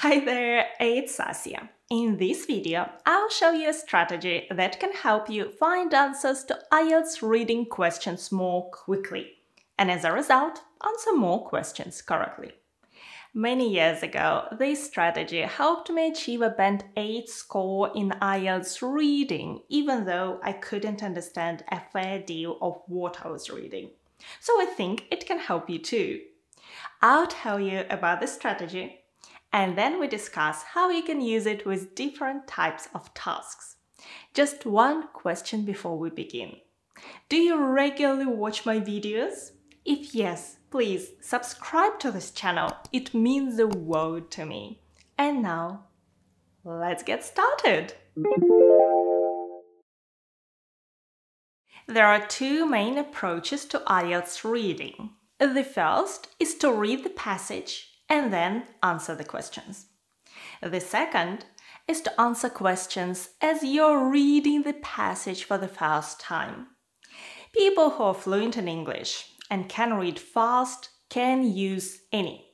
Hi there, it's Asia. In this video, I'll show you a strategy that can help you find answers to IELTS reading questions more quickly, and as a result, answer more questions correctly. Many years ago, this strategy helped me achieve a Band 8 score in IELTS reading, even though I couldn't understand a fair deal of what I was reading. So I think it can help you too. I'll tell you about the strategy, and then we discuss how you can use it with different types of tasks. Just one question before we begin. Do you regularly watch my videos? If yes, please subscribe to this channel. It means the world to me. And now, let's get started. There are two main approaches to IELTS reading. The first is to read the passage and then answer the questions. The second is to answer questions as you're reading the passage for the first time. People who are fluent in English and can read fast can use any.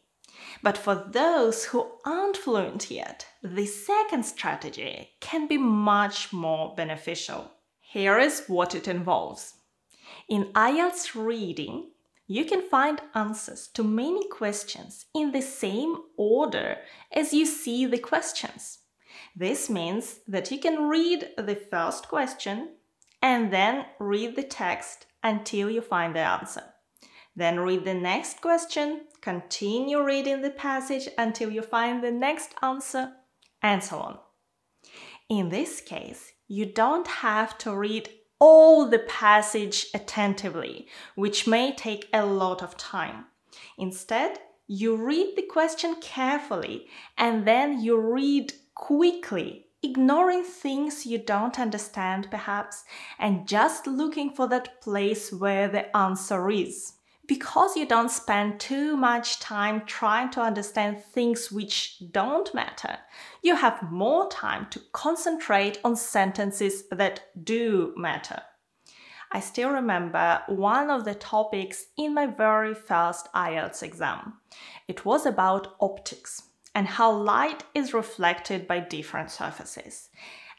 But for those who aren't fluent yet, the second strategy can be much more beneficial. Here is what it involves. In IELTS reading, you can find answers to many questions in the same order as you see the questions. This means that you can read the first question and then read the text until you find the answer. Then read the next question, continue reading the passage until you find the next answer, and so on. In this case, you don't have to read all the passage attentively, which may take a lot of time. Instead, you read the question carefully and then you read quickly, ignoring things you don't understand perhaps, and just looking for that place where the answer is. Because you don't spend too much time trying to understand things which don't matter, you have more time to concentrate on sentences that do matter. I still remember one of the topics in my very first IELTS exam. It was about optics and how light is reflected by different surfaces.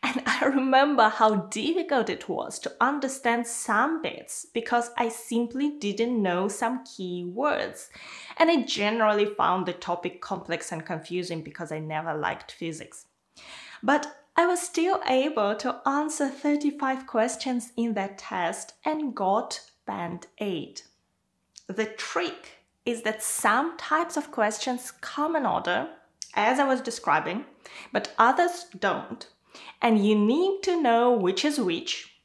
And I remember how difficult it was to understand some bits because I simply didn't know some key words. And I generally found the topic complex and confusing because I never liked physics. But I was still able to answer 35 questions in that test and got Band 8. The trick is that some types of questions come in order, as I was describing, but others don't. And you need to know which is which.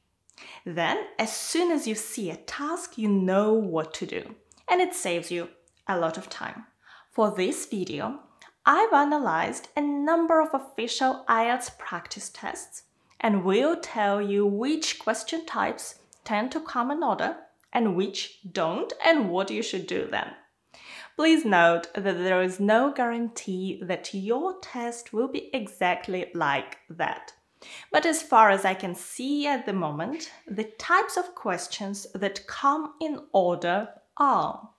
Then, as soon as you see a task, you know what to do, and it saves you a lot of time. For this video, I've analyzed a number of official IELTS practice tests and will tell you which question types tend to come in order and which don't and what you should do then. Please note that there is no guarantee that your test will be exactly like that. But as far as I can see at the moment, the types of questions that come in order are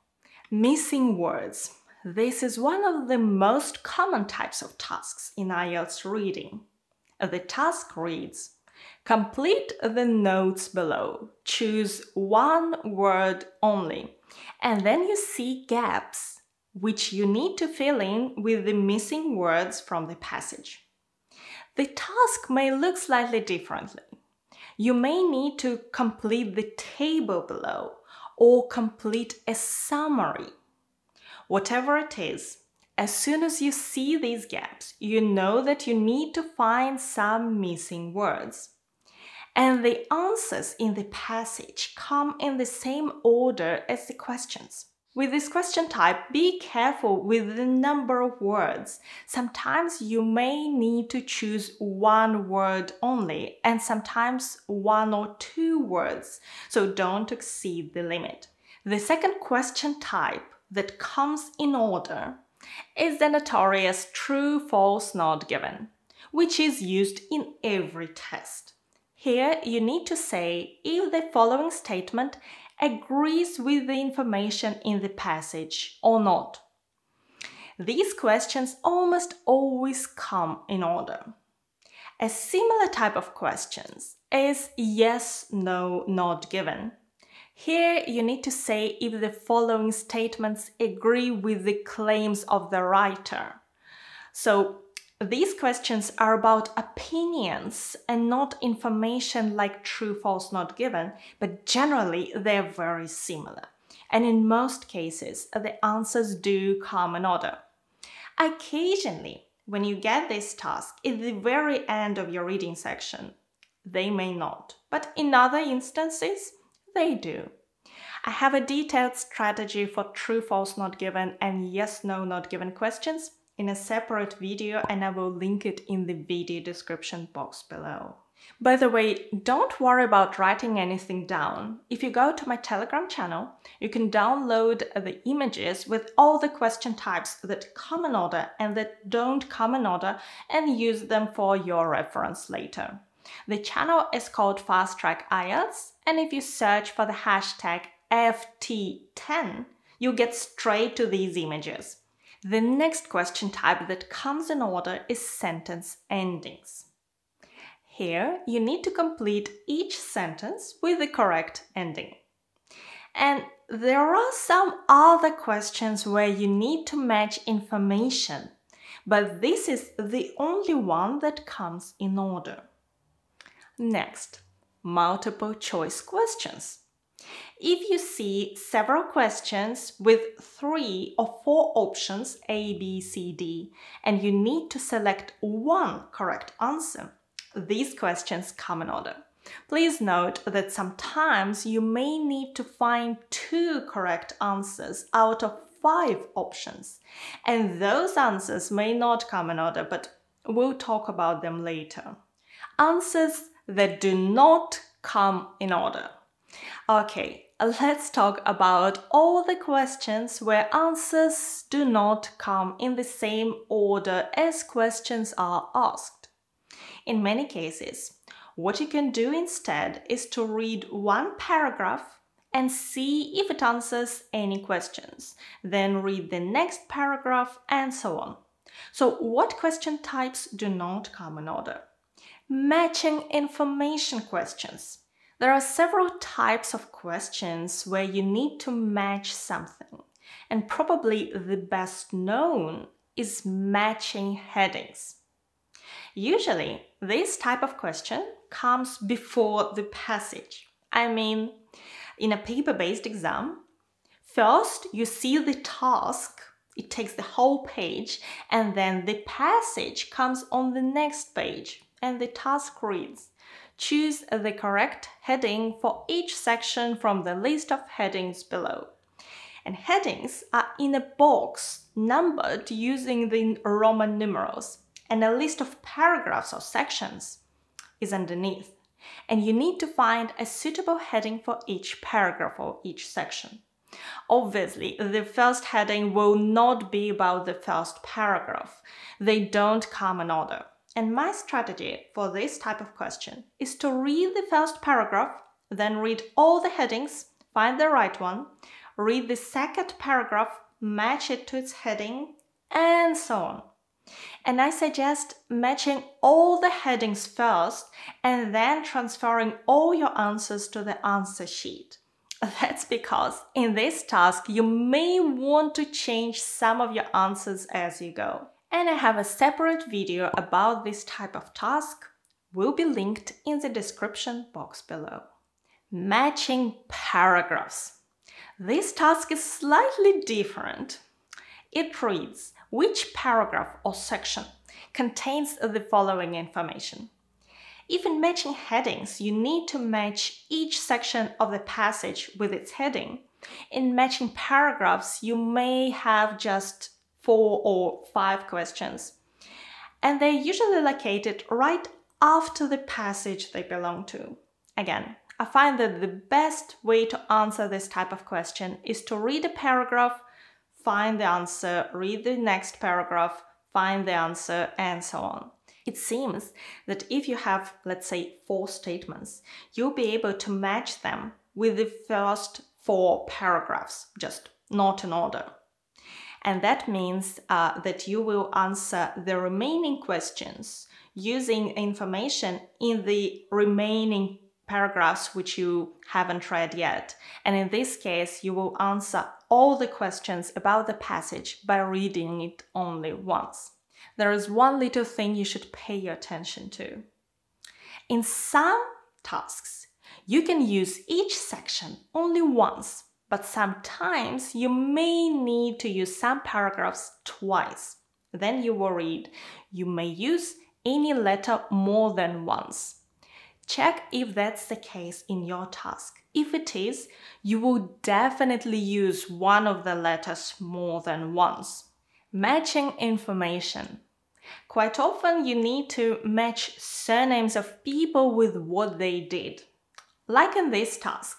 missing words. This is one of the most common types of tasks in IELTS reading. The task reads, complete the notes below, choose one word only, and then you see gaps, which you need to fill in with the missing words from the passage. The task may look slightly differently. You may need to complete the table below or complete a summary. Whatever it is, as soon as you see these gaps, you know that you need to find some missing words. And the answers in the passage come in the same order as the questions. With this question type, be careful with the number of words. Sometimes you may need to choose one word only, and sometimes one or two words, so don't exceed the limit. The second question type that comes in order is the notorious true, false, not given, which is used in every test. Here you need to say if the following statement agrees with the information in the passage or not. These questions almost always come in order. A similar type of questions is yes, no, not given. Here you need to say if the following statements agree with the claims of the writer. So these questions are about opinions and not information like true, false, not given, but generally they're very similar. And in most cases, the answers do come in order. Occasionally, when you get this task at the very end of your reading section, they may not, but in other instances, they do. I have a detailed strategy for true, false, not given and yes, no, not given questions in a separate video, and I will link it in the video description box below. By the way, don't worry about writing anything down. If you go to my Telegram channel, you can download the images with all the question types that come in order and that don't come in order and use them for your reference later. The channel is called Fast Track IELTS, and if you search for the hashtag FT10, you get straight to these images. The next question type that comes in order is sentence endings. Here, you need to complete each sentence with the correct ending. And there are some other questions where you need to match information, but this is the only one that comes in order. Next, multiple choice questions. If you see several questions with 3 or 4 options A, B, C, D, and you need to select one correct answer, these questions come in order. Please note that sometimes you may need to find 2 correct answers out of 5 options, and those answers may not come in order, but we'll talk about them later. Answers that do not come in order. Okay, let's talk about all the questions where answers do not come in the same order as questions are asked. In many cases, what you can do instead is to read one paragraph and see if it answers any questions, then read the next paragraph and so on. So what question types do not come in order? Matching information questions. There are several types of questions where you need to match something, and probably the best known is matching headings. Usually, this type of question comes before the passage. I mean, in a paper-based exam, first you see the task, it takes the whole page, and then the passage comes on the next page, and the task reads, choose the correct heading for each section from the list of headings below. And headings are in a box numbered using the Roman numerals, and a list of paragraphs or sections is underneath. And you need to find a suitable heading for each paragraph or each section. Obviously, the first heading will not be about the first paragraph. They don't come in order. And my strategy for this type of question is to read the first paragraph, then read all the headings, find the right one, read the second paragraph, match it to its heading, and so on. And I suggest matching all the headings first and then transferring all your answers to the answer sheet. That's because in this task you may want to change some of your answers as you go. And I have a separate video about this type of task, will be linked in the description box below. Matching paragraphs. This task is slightly different. It reads, which paragraph or section contains the following information? If in matching headings you need to match each section of the passage with its heading, in matching paragraphs you may have just 4 or 5 questions, and they're usually located right after the passage they belong to. Again, I find that the best way to answer this type of question is to read a paragraph, find the answer, read the next paragraph, find the answer, and so on. It seems that if you have, let's say, 4 statements, you'll be able to match them with the first 4 paragraphs, just not in order. And that means that you will answer the remaining questions using information in the remaining paragraphs which you haven't read yet. And in this case, you will answer all the questions about the passage by reading it only once. There is one little thing you should pay attention to. In some tasks, you can use each section only once, but sometimes you may need to use some paragraphs twice. Then you will read, you may use any letter more than once. Check if that's the case in your task. If it is, you will definitely use one of the letters more than once. Matching information. Quite often you need to match surnames of people with what they did. Like in this task,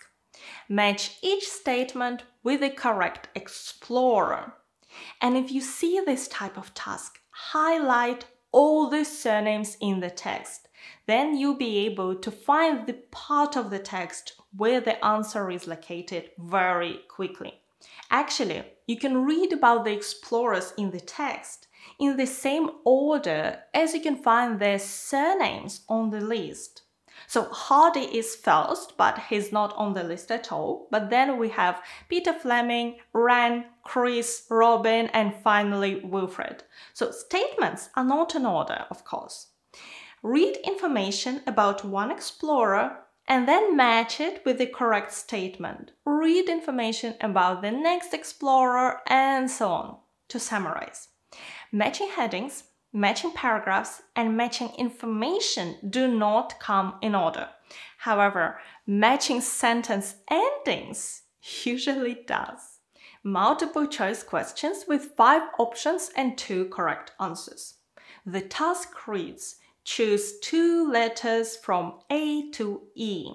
match each statement with the correct explorer. And if you see this type of task, highlight all the surnames in the text. Then you'll be able to find the part of the text where the answer is located very quickly. Actually, you can read about the explorers in the text in the same order as you can find their surnames on the list. So Hardy is first, but he's not on the list at all. But then we have Peter Fleming, Ren, Chris, Robin, and finally Wilfred. So statements are not in order, of course. Read information about one explorer and then match it with the correct statement. Read information about the next explorer and so on. To summarize, matching headings, matching paragraphs, and matching information do not come in order. However, matching sentence endings usually does. Multiple choice questions with 5 options and 2 correct answers. The task reads, choose 2 letters from A to E.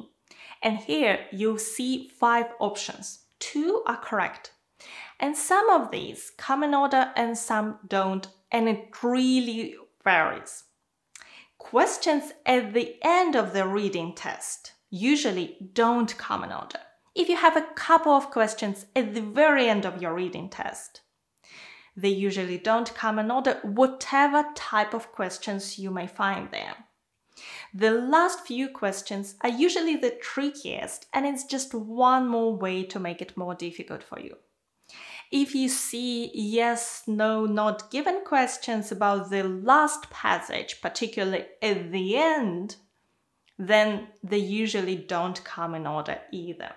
And here you'll see 5 options. 2 are correct. And some of these come in order and some don't, and it really varies. Questions at the end of the reading test usually don't come in order. If you have a couple of questions at the very end of your reading test, they usually don't come in order, whatever type of questions you may find there. The last few questions are usually the trickiest, and it's just one more way to make it more difficult for you. If you see yes, no, not given questions about the last passage, particularly at the end, then they usually don't come in order either.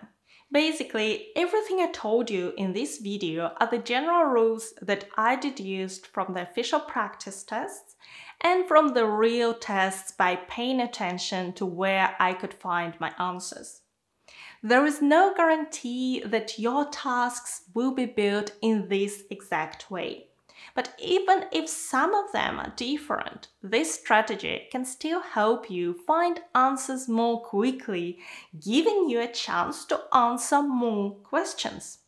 Basically, everything I told you in this video are the general rules that I deduced from the official practice tests and from the real tests by paying attention to where I could find my answers. There is no guarantee that your tasks will be built in this exact way. But even if some of them are different, this strategy can still help you find answers more quickly, giving you a chance to answer more questions.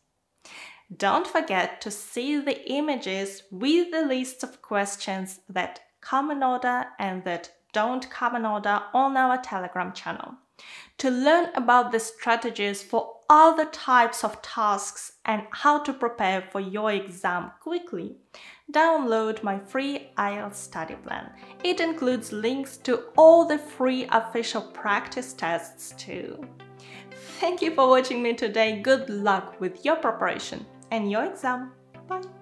Don't forget to see the images with the lists of questions that come in order and that don't come in order on our Telegram channel. To learn about the strategies for other types of tasks and how to prepare for your exam quickly, download my free IELTS study plan. It includes links to all the free official practice tests too. Thank you for watching me today. Good luck with your preparation and your exam. Bye!